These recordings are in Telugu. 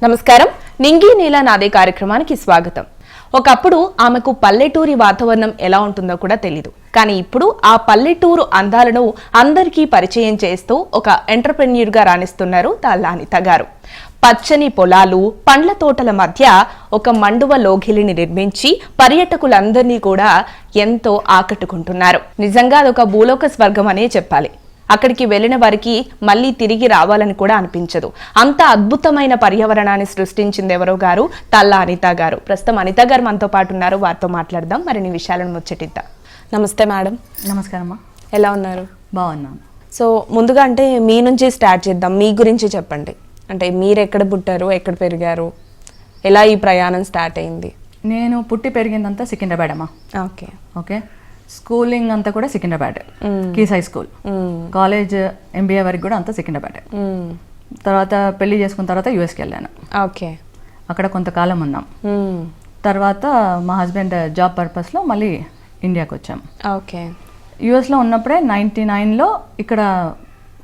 నమస్కారం. నింగి నీల నాదే కార్యక్రమానికి స్వాగతం. ఒకప్పుడు ఆమెకు పల్లెటూరి వాతావరణం ఎలా ఉంటుందో కూడా తెలీదు. కానీ ఇప్పుడు ఆ పల్లెటూరు అందాలను అందరికీ పరిచయం చేస్తూ ఒక ఎంటర్‌ప్రెన్యూర్ గా రాణిస్తున్నారు తాళ్ళ అనిత గారు. పచ్చని పొలాలు, పండ్ల తోటల మధ్య ఒక మండువ లోగిలిని నిర్మించి పర్యాటకులందరినీ కూడా ఎంతో ఆకట్టుకుంటున్నారు. నిజంగా అదొక భూలోక స్వర్గం అనే చెప్పాలి. అక్కడికి వెళ్ళిన వారికి మళ్ళీ తిరిగి రావాలని కూడా అనిపించదు. అంత అద్భుతమైన పర్యావరణాన్ని సృష్టించింది ఎవరో గారు, తాళ్ళ అనిత గారు. ప్రస్తుతం అనిత గారు మనతో పాటు ఉన్నారు. వారితో మాట్లాడదాం, మరిన్ని విషయాలను ముచ్చటిద్దాం. నమస్తే మేడం. నమస్కారం. ఎలా ఉన్నారు? బాగున్నాను. సో ముందుగా అంటే మీ నుంచి స్టార్ట్ చేద్దాం. మీ గురించి చెప్పండి. అంటే మీరు ఎక్కడ పుట్టారు, ఎక్కడ పెరిగారు, ఎలా ఈ ప్రయాణం స్టార్ట్ అయింది? నేను పుట్టి పెరిగిందంతా సికింద్రాబాద్ అమ్మా. Okay okay. స్కూలింగ్ అంతా కూడా Secunderabad, keys high school. College MBA వరకు కూడా అంతా సికింద్రాబాద్. తర్వాత పెళ్లి చేసుకున్న తర్వాత యుఎస్కి వెళ్ళాను. ఓకే. అక్కడ కొంతకాలం ఉన్నాం. తర్వాత మా హస్బెండ్ జాబ్ పర్పస్లో మళ్ళీ ఇండియాకి వచ్చాం. ఓకే. యుఎస్లో ఉన్నప్పుడే 99లో ఇక్కడ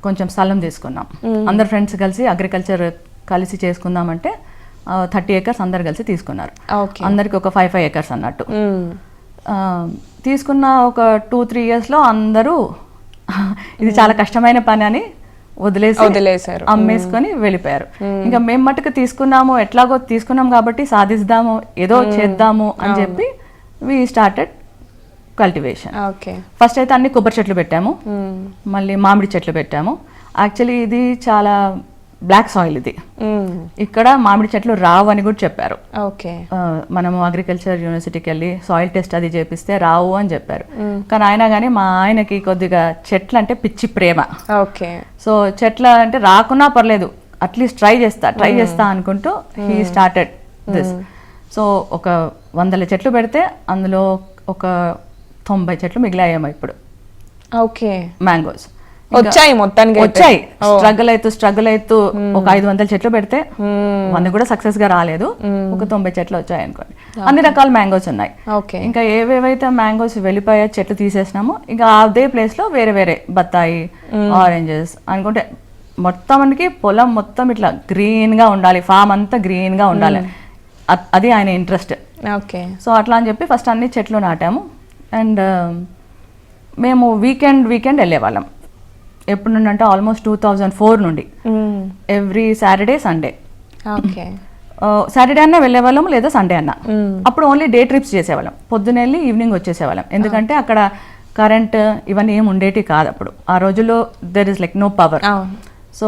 కొంచెం స్థలం తీసుకున్నాం. అందరు ఫ్రెండ్స్ కలిసి అగ్రికల్చర్ కలిసి చేసుకుందామంటే 30 acres అందరు కలిసి తీసుకున్నారు. అందరికి ఒక 5 acres అన్నట్టు తీసుకున్న ఒక 2-3 yearsలో అందరూ ఇది చాలా కష్టమైన పని అని వదిలేసారు, అమ్మేసుకొని వెళ్ళిపోయారు. ఇంకా మేము మటుకు తీసుకున్నాము, ఎట్లాగో తీసుకున్నాం కాబట్టి సాధిస్తాము, ఏదో చేద్దాము అని చెప్పి వి స్టార్టెడ్ కల్టివేషన్. ఫస్ట్ అయితే అన్ని కొబ్బరి చెట్లు పెట్టాము, మళ్ళీ మామిడి చెట్లు పెట్టాము. యాక్చువల్లీ ఇది చాలా బ్లాక్ సాయిల్, ఇది ఇక్కడ మామిడి చెట్లు రావు అని కూడా చెప్పారు. మనము అగ్రికల్చర్ యూనివర్సిటీకి వెళ్ళి సాయిల్ టెస్ట్ అది చేపిస్తే రావు అని చెప్పారు. కానీ అయినా కానీ మా ఆయనకి కొద్దిగా చెట్లు అంటే పిచ్చి ప్రేమ. సో చెట్ల అంటే రాకున్నా పర్లేదు, అట్లీస్ట్ ట్రై చేస్తా అనుకుంటూ హీ స్టార్టెడ్ దిస్. సో ఒక 100 చెట్లు పెడితే అందులో ఒక 90 చెట్లు మిగిలాయేమో ఇప్పుడు. మ్యాంగోస్ వచ్చాయి, మొత్తానికి వచ్చాయి. స్ట్రగుల్ అవుతూ ఒక 500 చెట్లు పెడితే 100 కూడా సక్సెస్ గా రాలేదు, ఒక 90 చెట్లు వచ్చాయి అనుకోండి. అన్ని రకాల మ్యాంగోస్ ఉన్నాయి. ఇంకా ఏవేవైతే మ్యాంగోస్ వెళ్ళిపోయా చెట్లు తీసేసినామో ఇంకా అదే ప్లేస్ లో వేరే వేరే బత్తాయి, ఆరెంజెస్ అనుకుంటే మొత్తానికి పొలం మొత్తం ఇట్లా గ్రీన్ గా ఉండాలి, ఫామ్ అంతా గ్రీన్ గా ఉండాలి, అది ఆయన ఇంట్రెస్ట్. సో అట్లా అని చెప్పి ఫస్ట్ అన్ని చెట్లు నాటాము. అండ్ మేము వీకెండ్ వెళ్ళేవాళ్ళం. ఎప్పుడు నుండి అంటే ఆల్మోస్ట్ 2004 నుండి ఎవ్రీ సాటర్డే సండే. సాటర్డే అన్నా వెళ్ళేవాళ్ళం, లేదా సండే అన్నా. అప్పుడు ఓన్లీ డే ట్రిప్స్ చేసేవాళ్ళం, పొద్దున వెళ్ళి ఈవినింగ్ వచ్చేసేవాళ్ళం. ఎందుకంటే అక్కడ కరెంట్ ఇవన్నీ ఏమి ఉండేటి కాదు అప్పుడు. ఆ రోజుల్లో there is like no power. So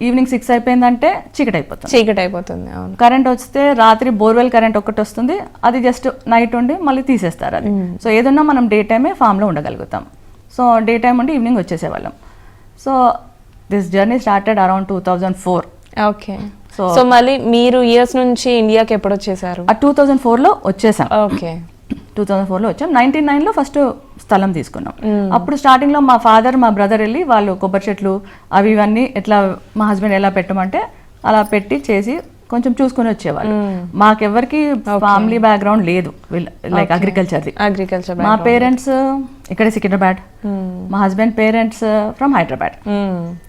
evening 6 అయిపోయిందంటే చీకటి అయిపోతుంది. కరెంట్ వస్తే రాత్రి బోర్వెల్ కరెంట్ ఒకటి వస్తుంది, అది జస్ట్ నైట్ ఉండి మళ్ళీ తీసేస్తారు అది. సో ఏదన్నా మనం డే టైమే ఫామ్లో ఉండగలుగుతాం. సో డే టైం ఉండి ఈవినింగ్ వచ్చేసేవాళ్ళం. So this journey started around 2004. So మళ్ళీ మీరు యూఎస్ నుంచి ఇండియాకి ఎప్పుడు వచ్చేసారు? 2004లో వచ్చేసాం. 2004లో వచ్చాం. 99లో ఫస్ట్ స్థలం తీసుకున్నాం. అప్పుడు స్టార్టింగ్ లో మా ఫాదర్ మా బ్రదర్ వెళ్ళి వాళ్ళు కొబ్బరి చెట్లు అవి ఇవన్నీ ఎట్లా మా హస్బెండ్ ఎలా పెట్టమంటే అలా పెట్టి చేసి కొంచెం చూసుకుని వచ్చేవాళ్ళు. మాకెవరికి ఫ్యామిలీ బ్యాక్గ్రౌండ్ లేదు, లైక్ అగ్రికల్చర్. మా పేరెంట్స్ ఇక్కడ సికింద్రాబాద్, మా husband parents from Hyderabad.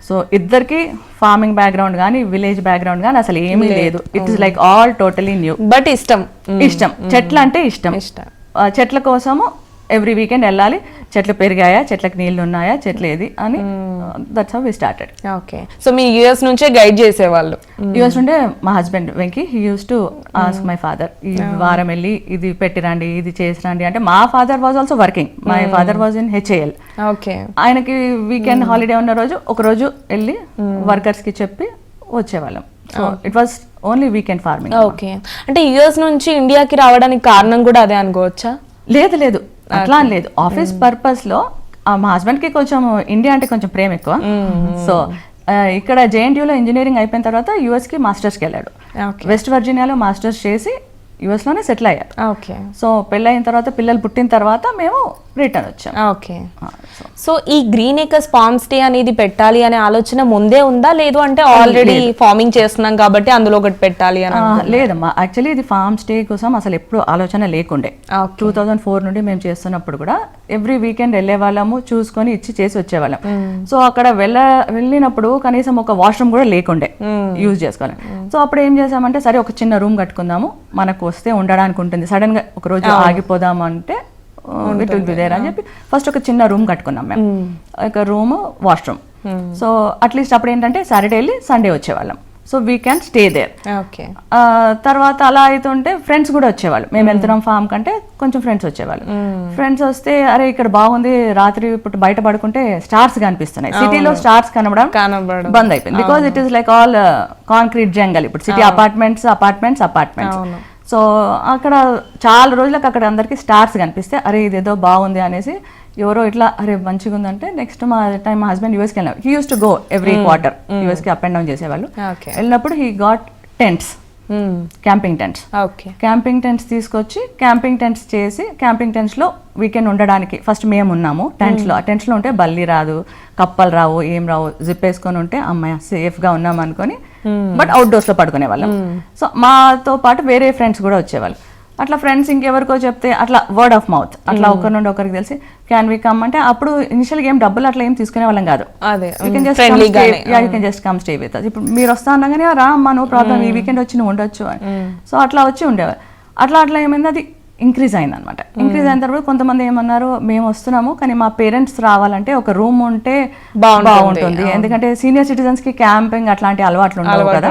So ఇద్దరికి ఫార్మింగ్ బ్యాక్గ్రౌండ్ కానీ విలేజ్ బ్యాక్గ్రౌండ్ కానీ అసలు ఏమీ లేదు. It is like all totally new. But ఇష్టం చెట్లు అంటే ఇష్టం. చెట్ల కోసము ఎవ్రీ వీకెండ్ వెళ్ళాలి, చెట్లు పెరిగాయా, చెట్లకు నీళ్లు ఉన్నాయా, చెట్లు ఏది అని. That's how we started. So మీ యూఎస్ నుంచే గైడ్ చేసేవాళ్ళు? యూఎస్ నుండే మా husband Venky he use to ask my father, ఈ వారం వెళ్ళి ఇది పెట్టిరండి, ఇది చేసిరండి అంటే. మా father was also working, my father was in HAL. ఆయనకి వీకెండ్ హాలిడే ఉన్న రోజు ఒక రోజు వెళ్ళి వర్కర్స్ కి చెప్పి వచ్చేవాళ్ళం. So it was only weekend farming. అంటే యూఎస్ నుంచి ఇండియాకి రావడానికి కారణం కూడా అదే అనుకోవచ్చా? లేదు అట్లా అని లేదు. ఆఫీస్ పర్పస్ లో మా హస్బెండ్ కి కొంచెం ఇండియా అంటే కొంచెం ప్రేమ ఎక్కువ. సో ఇక్కడ JNTUలో ఇంజనీరింగ్ అయిపోయిన తర్వాత యుఎస్ కి మాస్టర్స్కి వెళ్ళాడు. వెస్ట్ వర్జీనియాలో మాస్టర్స్ చేసి US లోనే సెటిల్ అయ్యారు. ఓకే. సో పెళ్ళైన తర్వాత పిల్లలు పుట్టిన తర్వాత మేము రిటర్న్ వచ్చాం. ఓకే. సో ఈ గ్రీన్ ఏకర్స్ ఫార్మ్ స్టే అనేది పెట్టాలి అనే ఆలోచన ముందే ఉందా, లేదు అంటే ఆల్రెడీ ఫార్మింగ్ చేస్తున్నాం కాబట్టి అందులో ఒకటి పెట్టాలి అని? లేదమ్మా, యాక్చువల్లీ ఇది ఫార్మ్ స్టే కోసం అసలు ఎప్పుడు ఆలోచన లేకుండే. 2004 నుండి మేము చేస్తున్నప్పుడు కూడా ఎవ్రీ వీకెండ్ వెళ్ళే వాళ్ళము, చూసుకొని ఇచ్చి చేసి వచ్చేవాళ్ళం. సో అక్కడ వెళ్ళినప్పుడు కనీసం ఒక వాష్రూమ్ కూడా లేకుండే యూజ్ చేసుకోవాలి. సో అప్పుడు ఏం చేసామంటే సరే ఒక చిన్న రూమ్ కట్టుకుందాము, మనకు వస్తే ఉండడానికి ఉంటుంది, సడన్ గా ఒక రోజు ఆగిపోదాము అంటే ఇట్ విల్ బి దేర్ అని చెప్పి ఫస్ట్ ఒక చిన్న రూమ్ కట్టుకున్నాం మేము, ఒక రూమ్ వాష్రూమ్. సో అట్లీస్ట్ అప్పుడు ఏంటంటే సాటర్డే వెళ్ళి సండే వచ్చేవాళ్ళం. So we can stay there. తర్వాత అలా అవుతుంటే ఫ్రెండ్స్ కూడా వచ్చేవాళ్ళు, మేము వెళ్తున్నాం ఫామ్ కంటే కొంచెం ఫ్రెండ్స్ వచ్చేవాళ్ళు. ఫ్రెండ్స్ వస్తే అరే ఇక్కడ బాగుంది, రాత్రి ఇప్పుడు బయట పడుకుంటే స్టార్స్ కనిపిస్తున్నాయి. సిటీలో స్టార్స్ కనబడం బంద్ అయిపోయింది, because it is like all concrete jungle. ఇప్పుడు సిటీ అపార్ట్మెంట్స్. సో అక్కడ చాలా రోజులకు అక్కడ అందరికి స్టార్స్ కనిపిస్తే అరే ఇదేదో బాగుంది అనేసి ఎవరో ఇట్లా అరే మంచిగా ఉందంటే నెక్స్ట్ మా హస్బెండ్ యూఎస్కి వెళ్ళారు. He use to go every quarter యూఎస్కి అప్ అండ్ డౌన్ చేసేవాళ్ళు. వెళ్ళినప్పుడు he got tents, camping tents. Camping tents తీసుకొచ్చి క్యాంపింగ్ టెంట్స్ చేసి క్యాంపింగ్ టెంట్స్ లో వీకెండ్ ఉండడానికి ఫస్ట్ మేము ఉన్నాము టెంట్స్ లో. ఆ టెంట్స్ లో ఉంటే బల్లి రాదు, కప్పలు రావు, ఏం రావు, జిప్ వేసుకొని ఉంటే అమ్మాయి సేఫ్ గా ఉన్నాం అనుకొని బట్ అవుట్డోర్స్ లో పడుకునే వాళ్ళం. సో మాతో పాటు వేరే ఫ్రెండ్స్ కూడా వచ్చేవాళ్ళు. అట్లా ఫ్రెండ్స్ ఇంకెవరికో చెప్తే అట్లా వర్డ్ ఆఫ్ మౌత్ అట్లా ఒకరి నుండి ఒకరికి తెలిసి క్యాన్ వి కమ్ అంటే అప్పుడు ఇనిషియల్ గా ఏం డబ్బులు అట్లా ఏం తీసుకునే వాళ్ళం కాదు. You can just come stay with us. ఇప్పుడు మీరు వస్తా అనగానే రా అమ్మా నో ప్రాబ్లం, ఈ వీకెండ్ వచ్చి నువ్వు ఉండొచ్చు అని. సో అట్లా వచ్చి ఉండేవారు. అట్లా ఏమైంది, అది ఇంక్రీజ్ అయింది అనమాట. ఇంక్రీజ్ అయిన తర్వాత కొంతమంది ఏమన్నారు, మేము వస్తున్నాము కానీ మా పేరెంట్స్ రావాలంటే ఒక రూమ్ ఉంటే బాగుంటుంది, ఎందుకంటే సీనియర్ సిటిజన్స్ కి క్యాంపింగ్ అట్లాంటి అలవాట్లు ఉండవు కదా.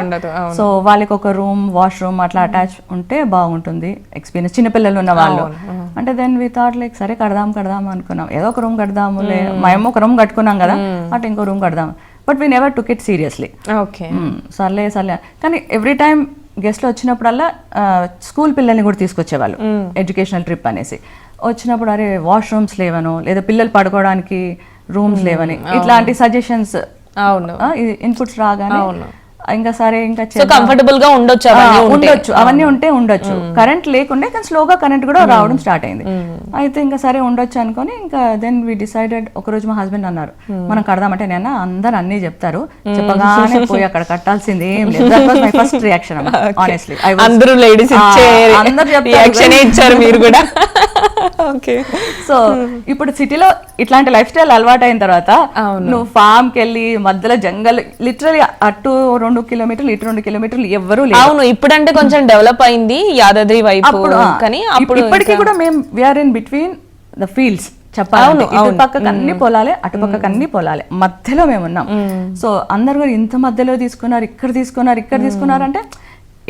సో వాళ్ళకి ఒక రూమ్, వాష్రూమ్ అట్లా అటాచ్ ఉంటే బాగుంటుంది ఎక్స్పీరియన్స్, చిన్నపిల్లలు ఉన్న వాళ్ళు అంటే. దెన్ వి థాట్ లైక్ సరే కడదాం అనుకున్నాం, ఏదో ఒక రూమ్ కడదాములే, మేము ఒక రూమ్ కట్టుకున్నాం కదా అట్లా ఇంకో రూమ్ కడదాం. But we never took it seriously. సర్లే కానీ ఎవ్రీ టైమ్ గెస్ట్లు వచ్చినప్పుడల్లా స్కూల్ పిల్లల్ని కూడా తీసుకొచ్చేవాళ్ళు, ఎడ్యుకేషనల్ ట్రిప్ అనేసి. వచ్చినప్పుడు అరే వాష్రూమ్స్ లేవను, లేదా పిల్లలు పడుకోవడానికి రూమ్స్ లేవని, ఇట్లాంటి సజెషన్స్ ఇన్పుట్స్ రాగానే ఇంకా సరే ఇంకా కంఫర్టబుల్ గా ఉండొచ్చు, అవన్నీ ఉంటే ఉండొచ్చు. కరెంట్ లేకుండే కానీ స్లోగా కరెంట్ కూడా రావడం స్టార్ట్ అయింది. అయితే ఇంకా సరే ఉండొచ్చు అనుకొని ఇంకా దెన్ వి డిసైడెడ్. ఒక రోజు మా హస్బెండ్ అన్నారు మనం కడదామంటే, నేను అందరు అన్ని చెప్తారు, చెప్పగానే పోయి అక్కడ కట్టాల్సింది ఏం లేదు. That was my first reaction honestly. అందరూ ఇచ్చారు మీరు కూడా. సో ఇప్పుడు సిటీలో ఇట్లాంటి లైఫ్ స్టైల్ అలవాటు అయిన తర్వాత నువ్వు ఫామ్ కి వెళ్ళి మధ్యలో జంగల్, లిటరలీ అటు 2 కిలోమీటర్లు ఇటు 2 కిలోమీటర్లు ఎవ్వరూ లేదు. అవును, ఇప్పుడంటే కొంచెం డెవలప్ అయింది యాదాద్రి వైపు, కానీ ఇప్పటికీ కూడా మేము we are in between the fields. చెప్పాలి ఇటు పక్కకు అన్ని పొలాలే, అటు పక్కకు అన్ని పొలాలే, మధ్యలో మేము ఉన్నాం. సో అందరు కూడా ఇంత మధ్యలో తీసుకున్నారు, ఇక్కడ తీసుకున్నారు అంటే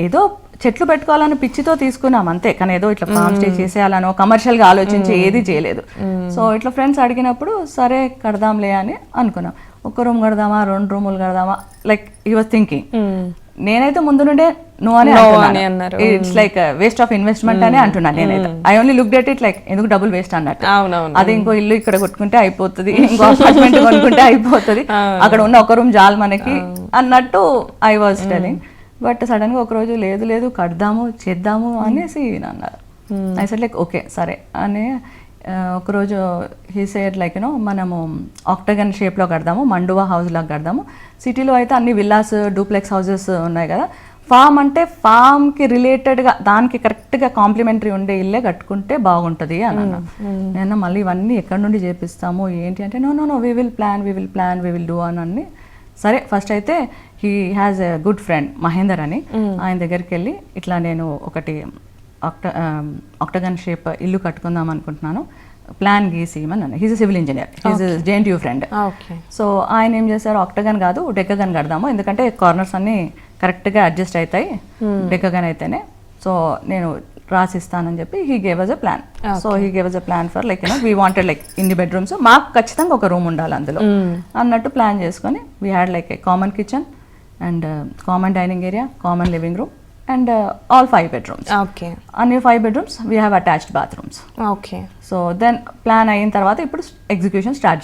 ఏదో చెట్లు పెట్టుకోవాలని పిచ్చితో తీసుకున్నాం అంతే, కానీ ఏదో ఇట్లా ఫామ్ స్టే చేసేయాలనో కమర్షియల్ గా ఆలోచించి ఏది చేయలేదు. సో ఇట్లా ఫ్రెండ్స్ అడిగినప్పుడు సరే కడదాంలే అని అనుకున్నాం. ఒక రూమ్ కడదామా, 2 రూములు కడదామా, లైక్ హి వాస్ థింకింగ్. నేనైతే ముందు నుండే నువ్వు అని అన్నారు, it's like waste of investment అని అంటున్నాను నేనైతే. I only look debt it like ఎందుకు డబుల్ వేస్ట్ అన్నట్టు. అదే ఇంకో ఇల్లు ఇక్కడ కొట్టుకుంటే అయిపోతుంది, ఇంకో అపార్ట్మెంట్ కొనుక్కుంటే అయిపోతుంది, అక్కడ ఉన్న ఒక రూమ్ జాల్ మనకి అన్నట్టు I was telling. But sudden గా ఒక రోజు లేదు కడదాము చేద్దాము అనేసి అన్నారు. ఐ సెడ్ లైక్ ఓకే సరే అని. ఒకరోజు హీ సెడ్ లైక్ యూనో మనము ఆక్టగన్ షేప్లో కడదాము, మండువా హౌస్ లాగా కడదాము. సిటీలో అయితే అన్ని విల్లాస్, డూప్లెక్స్ హౌసెస్ ఉన్నాయి కదా, ఫామ్ అంటే ఫామ్కి రిలేటెడ్గా దానికి కరెక్ట్గా కాంప్లిమెంటరీ ఉండే ఇల్లే కట్టుకుంటే బాగుంటుంది అని అన్నా. నేను మళ్ళీ ఇవన్నీ ఎక్కడి నుండి చేపిస్తాము ఏంటి అంటే no we will plan do అని. సరే ఫస్ట్ అయితే he has a good friend Mahender అని, ఆయన దగ్గరికి వెళ్ళి ఇట్లా నేను ఒకటి ఆక్టగన్ షేప్ ఇల్లు కట్టుకుందాం అనుకుంటున్నాను, ప్లాన్ గీసి అని. He's civil engineer, he's JNTU friend. So ఆయన ఏం చేశారు, ఆక్టగన్ కాదు డెక్కగన్ కడదాము, ఎందుకంటే కార్నర్స్ అన్ని కరెక్ట్గా అడ్జస్ట్ అవుతాయి డెక్కగన్ అయితేనే. సో నేను రాసిస్తానని చెప్పి he gave us a plan. So he gave us a plan for like we wanted like in the bedrooms మాకు ఖచ్చితంగా ఒక రూమ్ ఉండాలి అందులో అన్నట్టు ప్లాన్ చేసుకొని we had like a common kitchen and common dining area, common living room and all 5 bedrooms. Okay అన్ని 5 bedrooms we have attached bathrooms. Okay so then plan అయిన తర్వాత ఇప్పుడు ఎగ్జిక్యూషన్ స్టార్ట్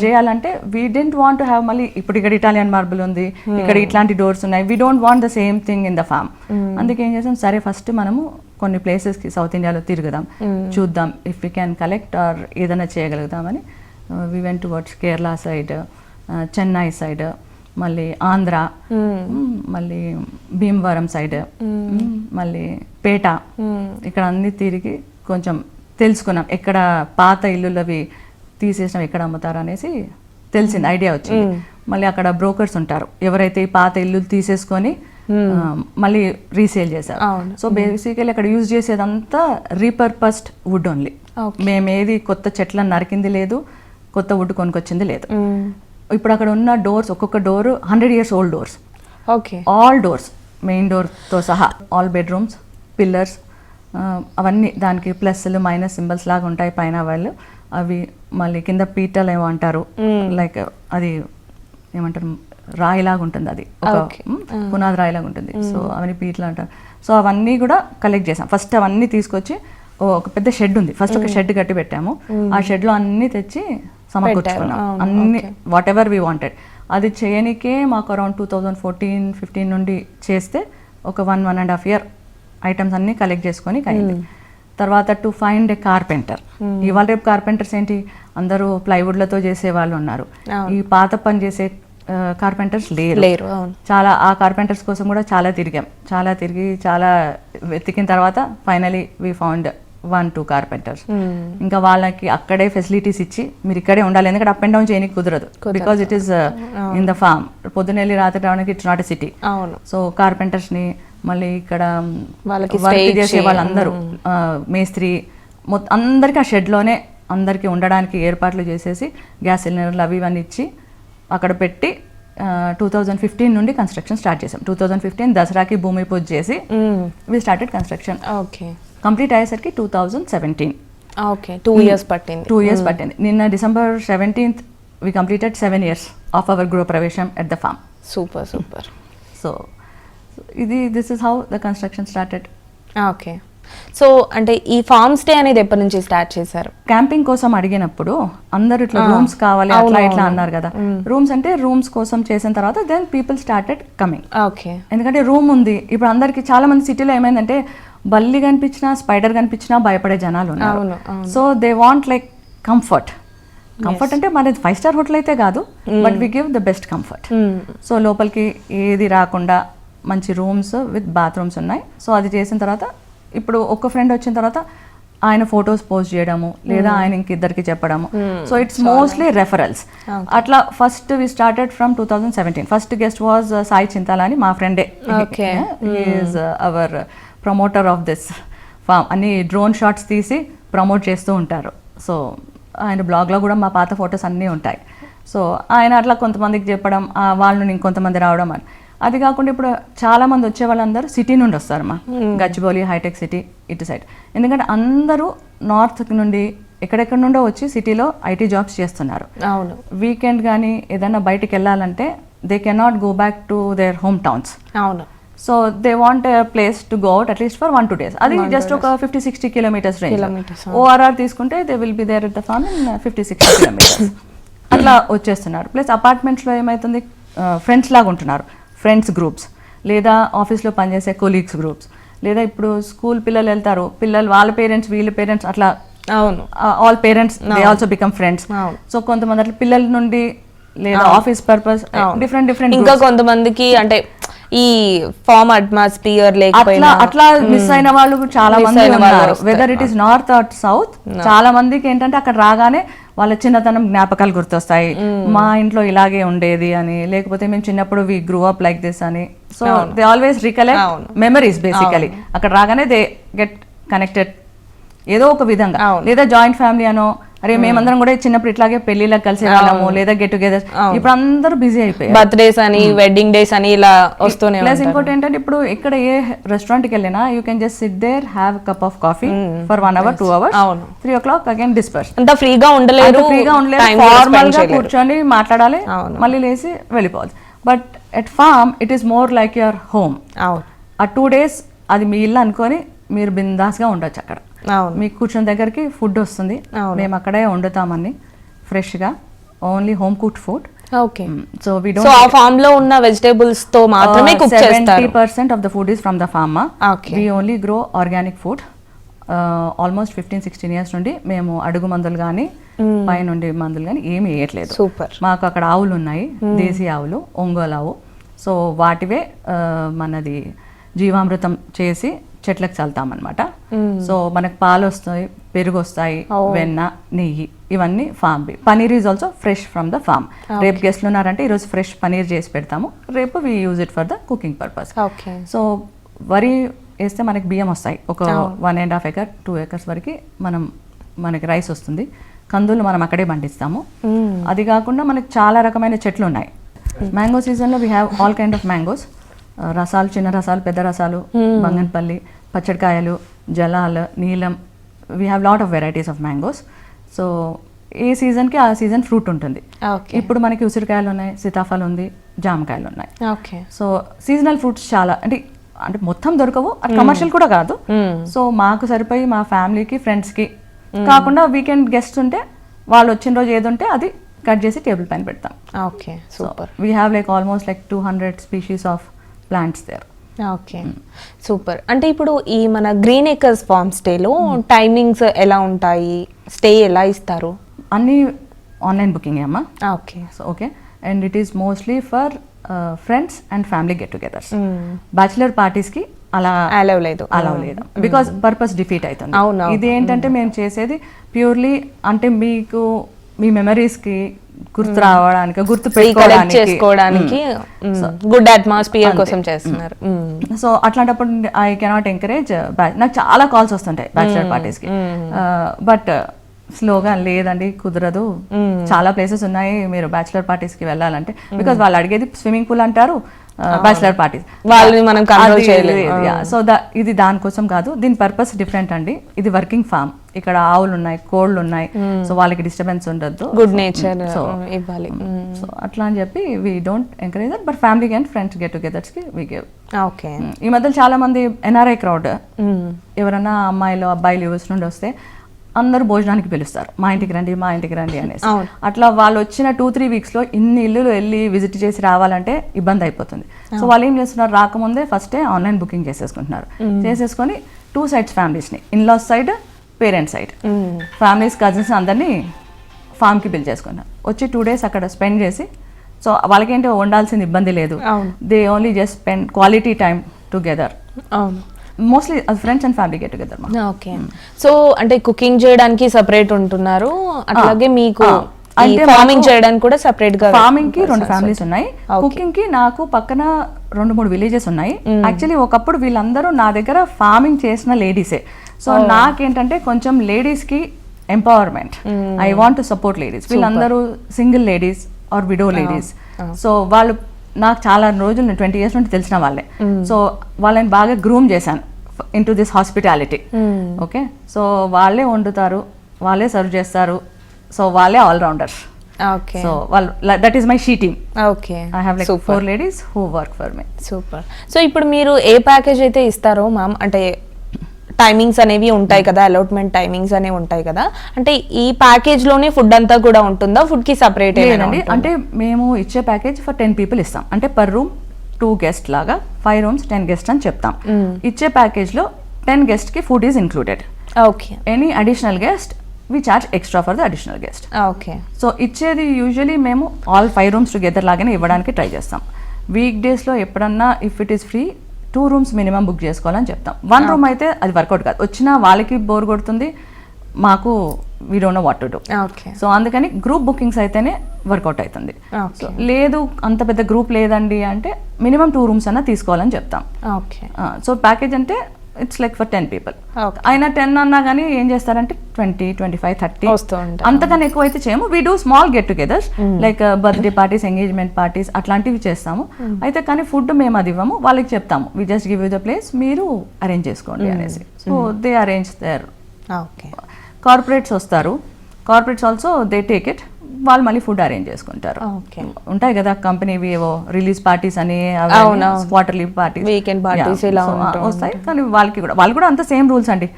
చేయాలంటే we didn't want to have మళ్ళీ ఇప్పుడు ఇక్కడ ఇటాలియన్ మార్బుల్ ఉంది, ఇక్కడ ఇట్లాంటి డోర్స్ ఉన్నాయి, we don't want the same thing in the farm. అందుకే ఏం చేసాం, సరే ఫస్ట్ మనము కొన్ని ప్లేసెస్కి సౌత్ ఇండియాలో తిరుగుదాం, చూద్దాం if we can collect or ఏదైనా చేయగలుగుతామని we went towards Kerala side, Chennai side, మళ్ళీ ఆంధ్ర, మళ్ళీ భీమవరం సైడ్, మళ్ళీ పేట, ఇక్కడ అన్ని తిరిగి కొంచెం తెలుసుకున్నాం ఎక్కడ పాత ఇల్లులు అవి తీసేసినాం ఎక్కడ అమ్ముతారు అనేసి తెలిసింది, ఐడియా వచ్చింది. మళ్ళీ అక్కడ బ్రోకర్స్ ఉంటారు ఎవరైతే ఈ పాత ఇల్లు తీసేసుకొని మళ్ళీ రీసేల్ చేశారు. సో బేసికలీ అక్కడ యూజ్ చేసేదంతా రీపర్పస్డ్ వుడ్ ఓన్లీ. మేమేది కొత్త చెట్లను నరికింది లేదు, కొత్త వుడ్ కొనుకొచ్చింది లేదు. ఇప్పుడు అక్కడ ఉన్న డోర్స్ ఒక్కొక్క door 100 years old doors. Okay all doors main డోర్తో సహా ఆల్ బెడ్రూమ్స్, పిల్లర్స్, అవన్నీ దానికి ప్లస్లు మైనస్ సింబల్స్ లాగా ఉంటాయి పైన వాళ్ళు అవి. మళ్ళీ కింద పీటలు ఏమో అంటారు, లైక్ అది ఏమంటారు రాయిలాగా ఉంటుంది, అది ఒక పునాది రాయిలాగా ఉంటుంది. సో అవన్నీ పీటలు అంటారు. సో అవన్నీ కూడా కలెక్ట్ చేసాం. ఫస్ట్ అవన్నీ తీసుకొచ్చి ఒక పెద్ద షెడ్ ఉంది, ఫస్ట్ ఒక షెడ్ కట్టి పెట్టాము. ఆ షెడ్లో అన్నీ తెచ్చి సమకూర్చుకున్నాం, అన్ని వాట్ ఎవర్ వీ వాంటెడ్. అది చేయనికే మాకు అరౌండ్ 2014-15 నుండి చేస్తే ఒక 1.5 year ఐటమ్స్ అన్నీ కలెక్ట్ చేసుకొని అయింది. తర్వాత టు ఫైండ్ ఏ కార్పెంటర్. ఇవాళ రేపు కార్పెంటర్స్ ఏంటి, అందరూ ప్లైవుడ్లతో చేసే వాళ్ళు ఉన్నారు, ఈ పాత పని చేసే కార్పెంటర్స్ లేరు. చాలా ఆ కార్పెంటర్స్ కోసం కూడా చాలా తిరిగి చాలా వెతికిన తర్వాత ఫైనలీ వీ ఫౌండ్ 1-2 కార్పెంటర్స్. ఇంకా వాళ్ళకి అక్కడే ఫెసిలిటీస్ ఇచ్చి మీరు ఇక్కడే ఉండాలి, ఎందుకంటే అప్ అండ్ డౌన్ చేయడానికి కుదరదు, because it is in the farm. పొద్దున్న వెళ్ళి రాత్రి రావడానికి it's not a city. So కార్పెంటర్స్ని మళ్ళీ ఇక్కడ వర్క్ చేసే వాళ్ళందరూ మేస్త్రి మొత్తం అందరికీ ఆ షెడ్లోనే అందరికీ ఉండడానికి ఏర్పాట్లు చేసేసి గ్యాస్ సిలిండర్లు అవి ఇవన్నీ ఇచ్చి అక్కడ పెట్టి 2015 నుండి కన్స్ట్రక్షన్ స్టార్ట్ చేసాం. 2015 దసరాకి భూమి పూజ చేసి we started construction. Okay complete అయ్యేసరికి 2017. ఓకే 2 years పట్టింది. 2 years పట్టింది. నిన్న December 17th we completed 7 years of our గృహ ప్రవేశం at the farm. Super. So this is how the construction started. Okay. So అంటే ఈ ఫార్మ్ స్టే అనేది ఎప్పటి నుంచి స్టార్ట్ చేశారు? క్యాంపింగ్ కోసం అడిగినప్పుడు అందరు ఇట్లా రూమ్స్ కావాలి అట్లా ఇట్లా అన్నారు కదా. రూమ్స్ అంటే రూమ్స్ కోసం చేసిన తర్వాత then people started coming. Okay. ఎందుకంటే రూమ్ ఉంది. ఇప్పుడు అందరికి చాలా మంది సిటీలో ఏమైందంటే బల్లి కనిపించినా స్పైడర్ కనిపించినా భయపడే జనాలు ఉన్నారు. So they want like comfort అంటే మన 5-star హోటల్ అయితే కాదు, but we give the best comfort. So లోపలికి ఏది రాకుండా మంచి రూమ్స్ విత్ బాత్రూమ్స్ ఉన్నాయి. సో అది చేసిన తర్వాత ఇప్పుడు ఒక ఫ్రెండ్ వచ్చిన తర్వాత ఆయన ఫొటోస్ పోస్ట్ చేయడము లేదా ఆయన ఇంకిద్దరికి చెప్పడము. So it's mostly referrals. అట్లా first we started from 2017. First guest was Sai Chintala అని మా ఫ్రెండే. Is our promoter of this farm. అన్ని డ్రోన్ షాట్స్ తీసి ప్రమోట్ చేస్తూ ఉంటారు. సో ఆయన బ్లాగ్లో కూడా మా పాత ఫొటోస్ అన్నీ ఉంటాయి. సో ఆయన అట్లా కొంతమందికి చెప్పడం, వాళ్ళని ఇంకొంతమంది రావడం అని. అది కాకుండా ఇప్పుడు చాలా మంది వచ్చే వాళ్ళందరూ సిటీ నుండి వస్తారు, మా గచ్చిబౌలి హైటెక్ సిటీ ఇటు సైడ్. ఎందుకంటే అందరూ నార్త్ నుండి ఎక్కడెక్కడ నుండో వచ్చి సిటీలో ఐటీ జాబ్స్ చేస్తున్నారు. అవును. వీకెండ్ కానీ ఏదైనా బయటికి వెళ్ళాలంటే they cannot go back to their home towns. అవును. So they want a place to go out at least for 1-2 days. అది జస్ట్ ఒక 50-60 kilometers రేంజ్. ఓఆర్ఆర్ తీసుకుంటే they will be there at the farm in 50-60 kilometers. అట్లా వచ్చేస్తున్నారు. ప్లస్ అపార్ట్మెంట్స్లో ఏమవుతుంది, ఫ్రెండ్స్ లాగా ఉంటున్నారు. ఫ్రెండ్స్ గ్రూప్స్ లేదా ఆఫీస్లో పనిచేసే కొలీగ్స్ గ్రూప్స్ లేదా ఇప్పుడు స్కూల్ పిల్లలు వెళ్తారు, పిల్లలు వాళ్ళ పేరెంట్స్ వీళ్ళ పేరెంట్స్ అట్లా. అవును. All parents they also become friends. So కొంతమంది అట్లా పిల్లల నుండి లేదా ఆఫీస్ పర్పస్ డిఫరెంట్ ఇంకా కొంతమందికి అంటే ఈ ఫార్మ్ అట్మాస్ఫియర్ లేకపోయినా అట్లా మిస్ అయిన వాళ్ళు చాలా మంది ఉన్నారు. Whether it is north are south, చాలా మందికి ఏంటంటే అక్కడ రాగానే వాళ్ళ చిన్నతనం జ్ఞాపకాలు గుర్తొస్తాయి. మా ఇంట్లో ఇలాగే ఉండేది అని, లేకపోతే మేము చిన్నప్పుడు వి గ్రూ అప్ లైక్ దిస్ అని. So they always recollect memories. Basically అక్కడ రాగానే దే గెట్ కనెక్టెడ్ ఏదో ఒక విధంగా. లేదా జాయింట్ ఫ్యామిలీ అనో, అరే మేమందరం కూడా చిన్నప్పుడు ఇట్లాగే పెళ్లిళ్ళకి కలిసి వెళ్ళాము లేదా గెట్ టుగెదర్. ఇప్పుడు అందరూ బిజీ అయిపోయారు, బర్త్డేస్ అని వెడ్డింగ్ డేస్ అని ఇలా వస్తూనే. ప్లస్ ఇంకోటి ఏంటంటే ఇప్పుడు ఇక్కడ ఏ రెస్టారెంట్కి వెళ్ళినా you can just sit there, have cup of coffee for 1 hour 2 hours, 3 o'clock again disperse. అంత ఫ్రీగా ఉండలేరు, ఫార్మల్ గా కూర్చొని మాట్లాడాలి, మళ్ళీ లేసి వెళ్ళిపోవాలి. But at farm it is more like your home. ఆ 2 days అది మీ ఇల్లు అనుకొని మీరు బిందాస్గా ఉండొచ్చు అక్కడ. అవును. మీకు కూర్చున్న దగ్గరికి ఫుడ్ వస్తుంది, మేము అక్కడే వండుతామని ఫ్రెష్గా, only home cooked food. Okay. So we so ఆ ఫామ్ లో ఉన్న వెజిటేబుల్స్ తో మాత్రమే కుక్ చేస్తారు. 70% of the food is from the farm. Okay. We only grow organic food. Almost 15-16 years నుండి మేము అడుగు మందులు కానీ పైనుండి మందులు కానీ ఏమి వేయట్లేదు. సూపర్. మాకు అక్కడ ఆవులు ఉన్నాయి, దేశీ ఆవులు, ఒంగోలు ఆవు. సో వాటివే మనది జీవామృతం చేసి చెట్లకు చల్లుతామన్నమాట. సో మనకు పాలు వస్తాయి, పెరుగు వస్తాయి, వెన్న, నెయ్యి, ఇవన్నీ ఫామ్ బి. Paneer is also fresh from the farm. రేపు గెస్ట్లు ఉన్నారంటే ఈరోజు ఫ్రెష్ పనీర్ చేసి పెడతాము, రేపు we use it for the cooking purpose. Okay. So వరి వేస్తే మనకి బియ్యం వస్తాయి, ఒక 1.5 acre 2 acres వరకు మనకి రైస్ వస్తుంది. కందులు మనం అక్కడే పండిస్తాము. అది కాకుండా మనకి చాలా రకమైన చెట్లు ఉన్నాయి. మ్యాంగో సీజన్లో we have all kind of mangoes. రసాలు, చిన్న రసాలు, పెద్ద రసాలు, బంగన్పల్లి, పచ్చడికాయలు, జలాలు, Neelam. We have lot of varieties of mangoes. So ఏ సీజన్కి ఆ సీజన్ ఫ్రూట్ ఉంటుంది. ఇప్పుడు మనకి ఉసిరికాయలు ఉన్నాయి, సీతాఫలం ఉంది, జామకాయలు ఉన్నాయి. ఓకే. సో సీజనల్ ఫ్రూట్స్ చాలా అంటే మొత్తం దొరకవు, అది కమర్షియల్ కూడా కాదు. సో మాకు సరిపోయి మా ఫ్యామిలీకి, ఫ్రెండ్స్కి కాకుండా వీకెండ్ గెస్ట్ ఉంటే వాళ్ళు వచ్చిన రోజు ఏది ఉంటే అది కట్ చేసి టేబుల్ పైన పెడతాం. Okay. Super. We have like almost like 200 species ఆఫ్ ప్లాంట్స్ దేర్. ఓకే. సూపర్. అంటే ఇప్పుడు ఈ మన గ్రీన్ ఏకర్స్ ఫార్మ్ స్టేలో టైమింగ్స్ ఎలా ఉంటాయి, స్టే ఎలా ఇస్తారు? అన్నీ ఆన్లైన్ బుకింగ్ అమ్మా. Okay. So okay. And it is mostly for friends and family get togethers. Bachelor పార్టీస్కి అలా అలౌ లేదు, బికాస్ పర్పస్ డిఫీట్ అవుతుంది. ఇది ఏంటంటే మేము చేసేది ప్యూర్లీ అంటే మీకు మీ మెమరీస్కి గుర్తు రావడానికి, గుర్తు చేసుకోవడానికి, గుడ్ అట్మాస్ఫియర్ కోసం చేస్తున్నారు. సో అట్లాంటప్పుడు ఐ కెనాట్ ఎంకరేజ్. నాకు చాలా కాల్స్ వస్తుంటాయి బ్యాచిలర్ పార్టీస్కి, బట్ స్లోగా లేదండి కుదరదు, చాలా ప్లేసెస్ ఉన్నాయి మీరు బ్యాచిలర్ పార్టీస్కి వెళ్ళాలంటే. బికాస్ వాళ్ళు అడిగేది స్విమ్మింగ్ పూల్ అంటారు, బ్యాచిలర్ పార్టీస్ వాళ్ళని మనం కంట్రోల్ చేయలేదు. సో ఇది దానికోసం కాదు, దీని పర్పస్ డిఫరెంట్ అండి. ఇది వర్కింగ్ ఫార్మ్, ఇక్కడ ఆవులు ఉన్నాయి, కోళ్ళు ఉన్నాయి, సో వాళ్ళకి డిస్టర్బెన్స్ ఉండద్దు, గుడ్ నేచర్ ఇవ్వాలి. సో అట్లా అని చెప్పి we don't encourage that, but family and friends get togethers కి వీ గివ్. ఓకే. ఈ మధ్య చాలా మంది ఎన్ఆర్ఐ క్రౌడ్, ఎవరైనా అమ్మాయిలు అబ్బాయిలు యూఎస్ నుండి వస్తే అందరూ భోజనానికి పిలుస్తారు, మా ఇంటికి రండి మా ఇంటికి రండి అనేసి. అట్లా వాళ్ళు వచ్చిన 2-3 weeksలో ఇన్ని ఇల్లు వెళ్ళి విజిట్ చేసి రావాలంటే ఇబ్బంది అయిపోతుంది. సో వాళ్ళు ఏం చేస్తున్నారు, రాకముందే ఫస్టే ఆన్లైన్ బుకింగ్ చేసేసుకుంటున్నారు. చేసేసుకొని 2 sides ఫ్యామిలీస్ని, in laws side, parents side, families, cousins అందరినీ ఫామ్కి బిల్ చేసుకున్నారు. వచ్చి 2 days అక్కడ స్పెండ్ చేసి, సో వాళ్ళకేంటి వండాల్సిన ఇబ్బంది లేదు, they only just spend quality time together. అవును. Mostly friends and family get together. Okay. So అంటే కుకింగ్ చేయడానికి సెపరేట్ ఉంటున్నారు, అట్లాగే మీకు ఫార్మింగ్ చేయడానికి కూడా సెపరేట్ గా. ఫార్మింగ్ కి 2 families ఉన్నాయి, కుకింగ్ కి నాకు పక్కన 2-3 villages ఉన్నాయి. యాక్చువల్లీ ఒకప్పుడు వీళ్ళందరూ నా దగ్గర ఫార్మింగ్ చేసిన లేడీసే. సో నాకేంటంటే కొంచెం లేడీస్ కి empowerment, I want to support ladies. వీళ్ళందరూ single ladies or widow ladies. So వాళ్ళు నాకు చాలా రోజులు 20 years నుండి తెలిసిన వాళ్ళే. సో వాళ్ళని బాగా గ్రూమ్ చేశాను into this hospitality. Okay. So వాళ్ళే వండుతారు, వాళ్ళే సర్వ్ చేస్తారు, సో వాళ్ళే ఆల్రౌండర్స్. ఓకే. సో వాళ్ళు that is my she team. Okay. I have like 4 ladies who work for me. Super. So ఇప్పుడు మీరు ఏ ప్యాకేజ్ అయితే ఇస్తారో మ్యామ్, అంటే టైమింగ్స్ అనేవి ఉంటాయి కదా, అలాట్మెంట్ టైమింగ్స్ అనేవి ఉంటాయి కదా, అంటే ఈ ప్యాకేజ్ లోనే ఫుడ్ అంతా కూడా ఉంటుందా, ఫుడ్ కి సపరేట్ లేదండి? అంటే మేము ఇచ్చే ప్యాకేజ్ ఫర్ 10 people ఇస్తాం. అంటే పర్ రూమ్ 2 guests లాగా 5 rooms 10 guests అని చెప్తాం. ఇచ్చే ప్యాకేజ్ లో 10 guests కి food is included. Okay. Any additional guest we charge extra for the additional guest. Okay. So ఇచ్చేది యూజువలీ మేము ఆల్ 5 rooms టుగెదర్ లాగానే ఇవ్వడానికి ట్రై చేస్తాం. వీక్ డేస్లో ఎప్పుడన్నా if it is free 2 rooms minimum book చేసుకోవాలని చెప్తాం. 1 room అయితే అది వర్కౌట్ కాదు, వచ్చినా వాళ్ళకి బోర్ కొడుతుంది, మాకు we don't know what to do. So అందుకని గ్రూప్ బుకింగ్స్ అయితేనే వర్కౌట్ అవుతుంది. లేదు అంత పెద్ద గ్రూప్ లేదండి అంటే మినిమం 2 rooms అన్నా తీసుకోవాలని చెప్తాం. సో ప్యాకేజ్ అంటే ఇట్స్ లైక్ ఫర్ 10 people. అయినా 10 అన్నా కానీ ఏం చేస్తారంటే 20, 25, 30 అంతకన్నా ఎక్కువ అయితే చేయము. We do small get togethers like birthday parties, engagement parties అట్లాంటివి చేస్తాము. అయితే కానీ ఫుడ్ మేము అది ఇవ్వము, వాళ్ళకి చెప్తాము we just give you the place, మీరు అరేంజ్ చేసుకోండి అనేసి. So they arrange there. Corporates వస్తారు, corporates also they take it, వాళ్ళు మళ్ళీ ఫుడ్ అరేంజ్ చేసుకుంటారు. ఉంటాయి కదా కంపెనీవి ఏవో రిలీజ్ పార్టీస్ అని, క్వార్టర్లీ పార్టీస్, వీకెండ్ పార్టీస్ ఇలా వస్తాయి. కానీ వాళ్ళు కూడా అంత సేమ్ రూల్స్ అండి.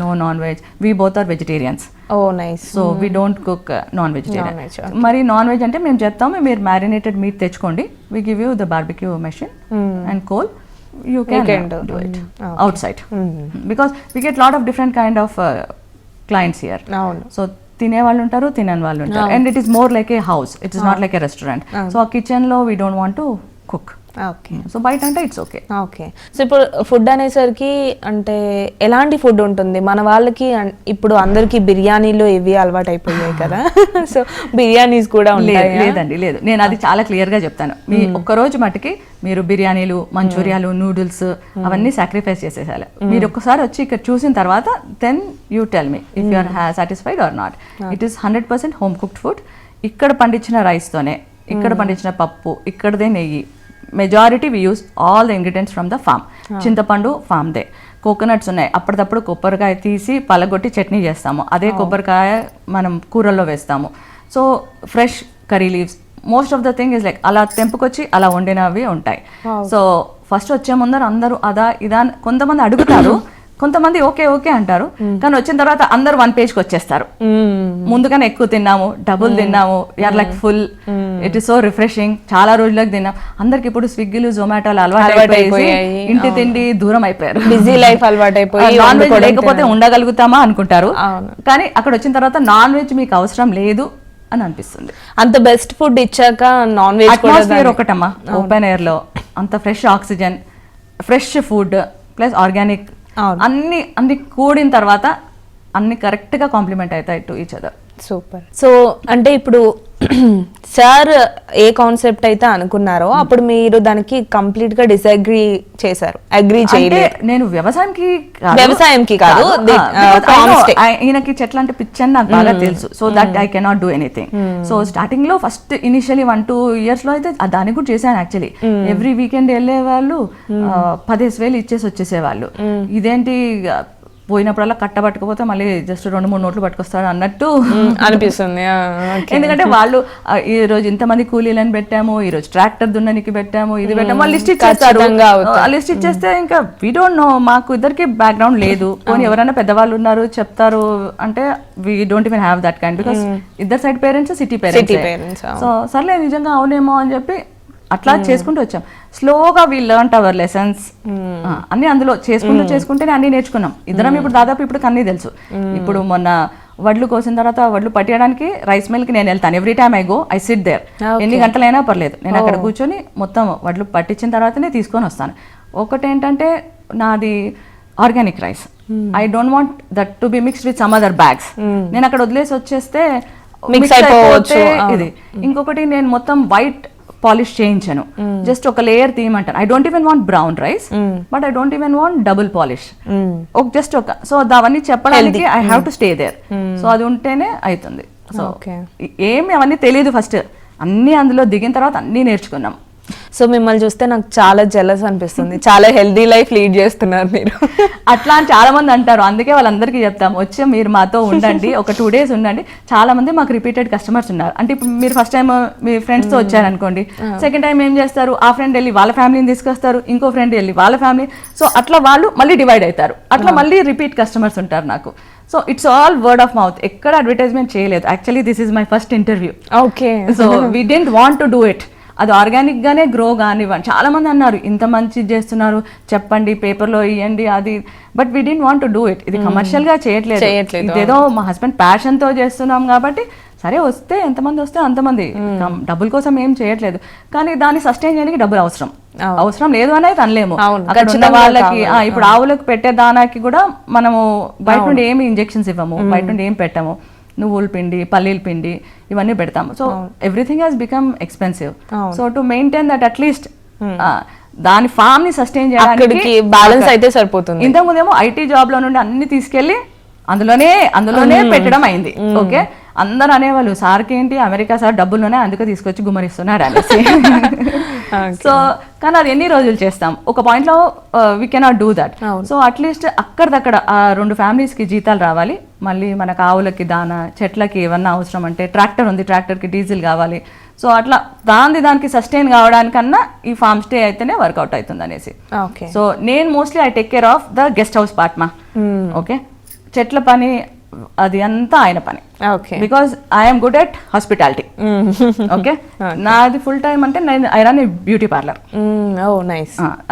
No non veg, we both are vegetarians. So we don't cook non vegetarian. మరి నాన్ వెజ్ అంటే మేము చెప్తాము, మీరు మ్యారినేటెడ్ మీట్ తెచ్చుకోండి, we give you the barbecue machine and coal, you can do it outside because we get lot of different kind of clients here. So తినే వాళ్ళు ఉంటారు, తినని వాళ్ళు ఉంటారు, and it is more like a house, it is not like a restaurant. So a kitchen లో we don't want to cook. So బయట అంటే ఇట్స్ ఓకే. సో ఇప్పుడు ఫుడ్ అనేసరికి అంటే ఎలాంటి ఫుడ్ ఉంటుంది మన వాళ్ళకి? ఇప్పుడు అందరికి బిర్యానీలు ఇవి అలవాటు అయిపోయాయి కదా, సో బిర్యానీస్ కూడా ఉంటాయి? లేదండి, లేదు. నేను అది చాలా క్లియర్ గా చెప్తాను. మీ ఒక్కరోజు మటుకి మీరు బిర్యానీలు, మంచూరియాలు, నూడిల్స్ అవన్నీ సాక్రిఫైస్ చేసేసాలి. మీరు ఒక్కసారి వచ్చి ఇక్కడ చూసిన తర్వాత then you tell me if you are satisfied or not. It is 100% home cooked food. ఇక్కడ పండించిన రైస్తోనే, ఇక్కడ పండించిన పప్పు, ఇక్కడదే నెయ్యి. Majority we use all the ingredients from the farm. చింతపండు ఫామ్దే, కోకోనట్స్ ఉన్నాయి, అప్పటికప్పుడు కొబ్బరికాయ తీసి పలగొట్టి చట్నీ చేస్తాము, అదే కొబ్బరికాయ మనం కూరల్లో వేస్తాము. So fresh curry leaves, most of the thing is like అలా తెంపుకొచ్చి అలా వండినవి ఉంటాయి. సో ఫస్ట్ వచ్చే ముందర అందరూ అదా ఇదా కొంతమంది అడుగుతారు, కొంతమంది ఓకే అంటారు, కానీ వచ్చిన తర్వాత అందరు 1 పేజ్కి వచ్చేస్తారు. ముందుగానే ఎక్కువ తిన్నాము, డబుల్ తిన్నాము, you're like full, it is so refreshing. చాలా రోజులకు తిన్నాం. అందరికి ఇప్పుడు స్విగ్గీలు, జొమాటోలు అలవాటు అయిపోయి ఇంటి తిండి దూరం అయిపోయారు, బిజీ లైఫ్ అలవాటు అయిపోయి నాన్ వెజ్ లేకపోతే ఉండగలుగుతామా అనుకుంటారు. కానీ అక్కడ వచ్చిన తర్వాత నాన్ వెజ్ మీకు అవసరం లేదు అని అనిపిస్తుంది. అంత బెస్ట్ ఫుడ్ ఇచ్చాక నాన్ వెజ్ అట్మాస్ఫియర్ ఒకటమ్మా, ఓపెన్ ఎయిర్ లో అంత fresh oxygen, fresh food plus organic, అన్ని కూడిన తర్వాత అన్ని కరెక్ట్ గా కాంప్లిమెంట్ అవుతాయి to each other. Super. So అంటే ఇప్పుడు సార్ ఏ కాన్సెప్ట్ అయితే అనుకున్నారో అప్పుడు మీరు దానికి కంప్లీట్ గా డిసగ్రీ చేశారు, అగ్రీ చేయలేదు. నేను వ్యవసాయంకి కాదు, ఈయనకి చెట్లు అంటే పిచ్చి అని నాకు బాగా తెలుసు. So that I cannot do anything. So starting లో ఫస్ట్ ఇనిషియలీ 1-2 years లో అయితే దానికి కూడా చేశాను. యాక్చువల్లీ ఎవ్రీ వీకెండ్ వెళ్ళే వాళ్ళు 15,000 ఇచ్చేసి వచ్చేసేవాళ్ళు. ఇదేంటి పోయినప్పుడల్లా కట్టబట్టుకపోతే మళ్ళీ జస్ట్ 2-3 నోట్లు పట్టుకొస్తాడు అన్నట్టు అనిపిస్తుంది. ఎందుకంటే వాళ్ళు ఈ రోజు ఇంతమంది కూలీలను పెట్టాము, ఈ రోజు ట్రాక్టర్ దున్ననికి పెట్టాము, ఇది పెట్టాము, వాళ్ళు లిస్ట్ ఇచ్చేస్తారు. లిస్ట్ ఇచ్చేస్తే ఇంకా వీ డోంట్ నో, మాకు ఇద్దరికి బ్యాక్గ్రౌండ్ లేదు. పోనీ ఎవరైనా పెద్దవాళ్ళు ఉన్నారు చెప్తారు అంటే we don't even have that kind, because ఇద్దరు side parents city parents. So సర్లే నిజంగా అవునేమో అని చెప్పి అట్లా చేసుకుంటూ వచ్చాం. స్లోగా వీ లెర్న్ అవర్ లెసన్స్ అన్ని అందులో చేసుకుంటేనే అన్ని నేర్చుకున్నాం ఇద్దరం. ఇప్పుడు దాదాపు ఇప్పుడు అన్నీ తెలుసు. ఇప్పుడు మొన్న వడ్లు కోసిన తర్వాత వడ్లు పట్టేయడానికి రైస్ మిల్కి నేను వెళ్తాను. Every time I go, I sit there. ఎన్ని గంటలైనా పర్లేదు, నేను అక్కడ కూర్చొని మొత్తం వడ్లు పట్టించిన తర్వాతనే తీసుకొని వస్తాను. ఒకటి ఏంటంటే నాది organic rice, I don't want that to be mixed with some other bags. నేను అక్కడ వదిలేసి వచ్చేస్తే మిక్స్ అయిపోతే ఇది. ఇంకొకటి నేను మొత్తం వైట్ పాలిష్ చేయించాను, జస్ట్ ఒక లేయర్ తీయమంటాను. I don't even want brown rice, but I don't even want double polish. Just ఒక సో అవన్నీ చెప్పడానికి I have to stay there. So అది ఉంటేనే అవుతుంది. సో ఏమి అవన్నీ తెలియదు ఫస్ట్, అన్ని అందులో దిగిన తర్వాత అన్ని నేర్చుకున్నాం. సో మిమ్మల్ని చూస్తే నాకు చాలా జెలస్ అనిపిస్తుంది, చాలా హెల్దీ లైఫ్ లీడ్ చేస్తున్నారు మీరు. అట్లా అని చాలా మంది అంటారు, అందుకే వాళ్ళందరికీ చెప్తాం వచ్చి మీరు మాతో ఉండండి, ఒక 2 days ఉండండి. చాలా మంది మాకు రిపీటెడ్ కస్టమర్స్ ఉన్నారు. అంటే ఇప్పుడు మీరు ఫస్ట్ టైం మీ ఫ్రెండ్స్ తో వచ్చారనుకోండి, సెకండ్ టైం ఏం చేస్తారు, ఆ ఫ్రెండ్ వెళ్ళి వాళ్ళ ఫ్యామిలీని తీసుకొస్తారు, ఇంకో ఫ్రెండ్ వెళ్ళి వాళ్ళ ఫ్యామిలీ. సో అట్లా వాళ్ళు మళ్ళీ డివైడ్ అవుతారు, అట్లా మళ్ళీ రిపీట్ కస్టమర్స్ ఉంటారు నాకు. So it's all word of mouth, ఎక్కడ అడ్వర్టైజ్మెంట్ చేయలేదు. Actually this is my first interview. Okay. So we didn't want to do it. అది ఆర్గానిక్ గానే గ్రో కానివ్వండి. చాలా మంది అన్నారు ఇంత మంచి చేస్తున్నారు చెప్పండి, పేపర్లో ఇవ్వండి అది, but we didn't want to do it. ఇది కమర్షియల్ గా చేయట్లేదు, ఇదేదో మా హస్బెండ్ ప్యాషన్ తో చేస్తున్నాం కాబట్టి సరే వస్తే ఎంతమంది వస్తే అంతమంది, డబ్బుల కోసం ఏం చేయట్లేదు. కానీ దాన్ని సస్టైన్ చేయడానికి డబ్బులు అవసరం లేదు అనేది అనలేము. అక్కడ ఉన్న వాళ్ళకి ఇప్పుడు ఆవులకు పెట్టే దానాకి కూడా మనము బయట నుండి ఏమి ఇంజెక్షన్స్ ఇవ్వము, బయట నుండి ఏం పెట్టము, నువ్వుల పిండి, పల్లీల పిండి ఇవన్నీ పెడతాము. So everything has become expensive. So to maintain that at least దాని ఫామ్ ని సస్టైన్ చేయడానికి బ్యాలెన్స్ అయితే సరిపోతుంది. ఇంతకుముందేమో ఐటీ జాబ్ లో నుండి అన్ని తీసుకెళ్లి అందులోనే పెట్టడం అయింది. ఓకే, అందరు అనేవాళ్ళు సార్కి ఏంటి అమెరికా సార్ డబ్బుల్లోనే అందుకే తీసుకొచ్చి గుమ్మరిస్తున్నాడు అనేసి. సో కానీ అది ఎన్ని రోజులు చేస్తాం, ఒక పాయింట్ లో we cannot do that. So at least అక్కడక్కడ ఆ 2 ఫ్యామిలీస్ కి జీతాలు రావాలి, మళ్ళీ మనకు ఆవులకి దానా, చెట్లకి ఏమన్నా అవసరం అంటే ట్రాక్టర్ ఉంది, ట్రాక్టర్ కి డీజిల్ కావాలి. సో అట్లా దానికి సస్టైన్ కావడానికన్నా ఈ ఫార్మ్ స్టే అయితేనే వర్కౌట్ అవుతుంది అనేసి. సో నేను mostly I take care of the guest house part మా. ఓకే, చెట్ల పని అది అంతా ఆయన పని, because I'm good at hospitality. Okay, నాది ఫుల్ టైం అంటే నేను I run beauty parlour,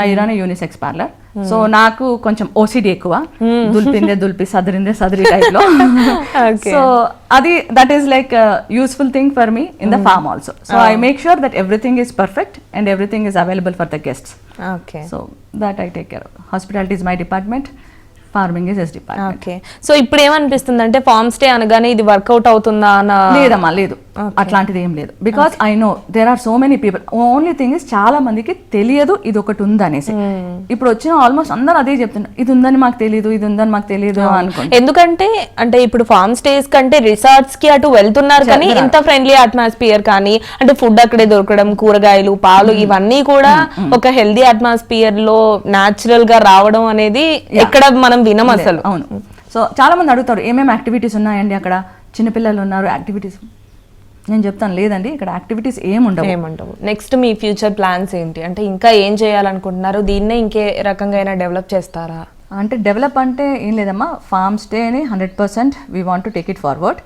I run unisex parlour. So నాకు కొంచెం ఓసిడి ఎక్కువ, దులిపి సదరి టైప్ లో. సో అది that is like useful thing for me in the farm also. So I make sure that everything is perfect and everything is available for the guests. So that I take care. Hospitality is my department, farming is his department. Okay, so ఇప్పుడు ఏమనిపిస్తుంది అంటే ఫార్మ్ స్టే అనగానే ఇది వర్కౌట్ అవుతుందా అన్న? లేదమ్మా, లేదు, అట్లాంటిది ఏం లేదు. Because I know there are so many people. Only thing is చాలా మందికి తెలియదు ఇది ఒకటి ఉంది అనేసి. ఇప్పుడు వచ్చిన ఆల్మోస్ట్ అందరూ అదే చెప్తున్నారు, ఇది ఉందని మాకు తెలియదు, ఇది ఉందని మాకు తెలియదు అనుకుంటే. ఎందుకంటే అంటే ఇప్పుడు ఫార్మ్ స్టేస్ కంటే రిసార్ట్స్ కి అటు వెళ్తున్నారు, కానీ ఇంత ఫ్రెండ్లీ అట్మాస్ఫియర్ కానీ అంటే ఫుడ్ అక్కడే దొరకడం, కూరగాయలు, పాలు ఇవన్నీ కూడా ఒక హెల్దీ అట్మాస్ఫియర్ లో నాచురల్ గా రావడం అనేది ఎక్కడ మనం వినం అసలు. అవును. సో చాలా మంది అడుగుతారు ఏమేమి యాక్టివిటీస్ ఉన్నాయండి అక్కడ, చిన్నపిల్లలు ఉన్నారు, యాక్టివిటీస్. నేను చెప్తాను లేదండి, ఇక్కడ యాక్టివిటీస్ ఏముండవు. నెక్స్ట్ మీ ఫ్యూచర్ ప్లాన్స్ ఏంటి అంటే ఇంకా ఏం చేయాలనుకుంటున్నారు, దీన్నే ఇంకే రకంగా అయినా డెవలప్ చేస్తారా? అంటే డెవలప్ అంటే ఏం లేదమ్మా, ఫార్మ్ స్టేని 100% we want to take it forward.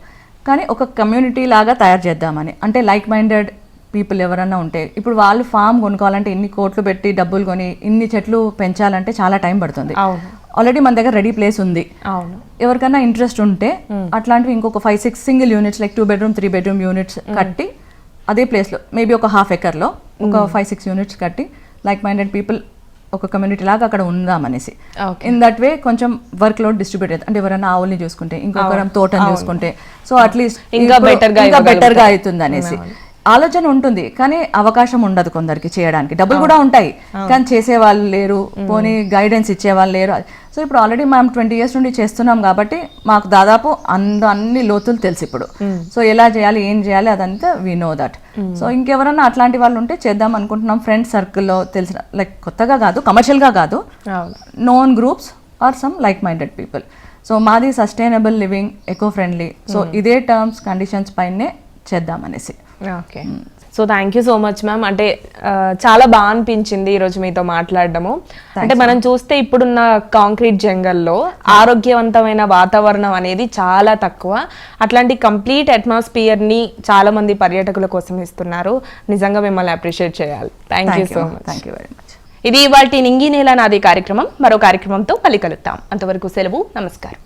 కానీ ఒక కమ్యూనిటీ లాగా తయారు చేద్దామని, అంటే లైక్ మైండెడ్ పీపుల్ ఎవరన్నా ఉంటే, ఇప్పుడు వాళ్ళు ఫామ్ కొనుక్కోవాలంటే ఇన్ని కోట్లు పెట్టి డబ్బులు కొని ఇన్ని చెట్లు పెంచాలంటే చాలా టైం పడుతుంది. ఆల్రెడీ మన దగ్గర రెడీ ప్లేస్ ఉంది. ఎవరికైనా ఇంట్రెస్ట్ ఉంటే అట్లాంటివి ఇంకొక 5-6 single units like 2 bedroom 3 bedroom units కట్టి అదే ప్లేస్ లో మేబీ ఒక ½ acre లో ఒక 5-6 యూనిట్స్ కట్టి లైక్ మైండెడ్ పీపుల్ ఒక కమ్యూనిటీ లాగా అక్కడ ఉందామనేసి. ఇన్ దట్ వే కొంచెం వర్క్ లోడ్ డిస్ట్రిబ్యూట్ అవుతుంది. అంటే ఎవరైనా ఆవుల్ని చూసుకుంటే, ఇంకొకరం తోటని చూసుకుంటే, సో అట్లీస్ట్ ఇంకా బెటర్ గా అవుతుంది అనేసి ఆలోచన ఉంటుంది. కానీ అవకాశం ఉండదు కొందరికి చేయడానికి. డబ్బులు కూడా ఉంటాయి కానీ చేసే వాళ్ళు లేరు, పోనీ గైడెన్స్ ఇచ్చే వాళ్ళు లేరు. సో ఇప్పుడు ఆల్రెడీ మేము 20 years నుండి చేస్తున్నాం కాబట్టి మాకు దాదాపు అన్ని లోతులు తెలుసు ఇప్పుడు. సో ఎలా చేయాలి, ఏం చేయాలి అదంతా వీ నో దట్. సో ఇంకెవరన్నా అట్లాంటి వాళ్ళు ఉంటే చేద్దాం అనుకుంటున్నాం. ఫ్రెండ్స్ సర్కిల్లో తెలిసిన, లైక్ కొత్తగా కాదు, కమర్షియల్గా కాదు, known groups or some like minded people. So మాది sustainable living, eco friendly. So ఇదే టర్మ్స్ కండిషన్స్ పైనే చేద్దామనేసి. Okay, so thank you so much ma'am. అంటే చాలా బాగా అనిపించింది ఈరోజు మీతో మాట్లాడడము. అంటే మనం చూస్తే ఇప్పుడున్న కాంక్రీట్ జంగల్లో ఆరోగ్యవంతమైన వాతావరణం అనేది చాలా తక్కువ. అట్లాంటి కంప్లీట్ అట్మాస్ఫియర్ని చాలా మంది పర్యాటకుల కోసం ఇస్తున్నారు. నిజంగా మిమ్మల్ని అప్రిషియేట్ చేయాలి. Thank you so much. Thank you very much. ఇది ఇవాల్టి నింగి నేల నాది కార్యక్రమం. మరో కార్యక్రమంతో మళ్ళీ కలుద్దాం. అంతవరకు సెలవు, నమస్కారం.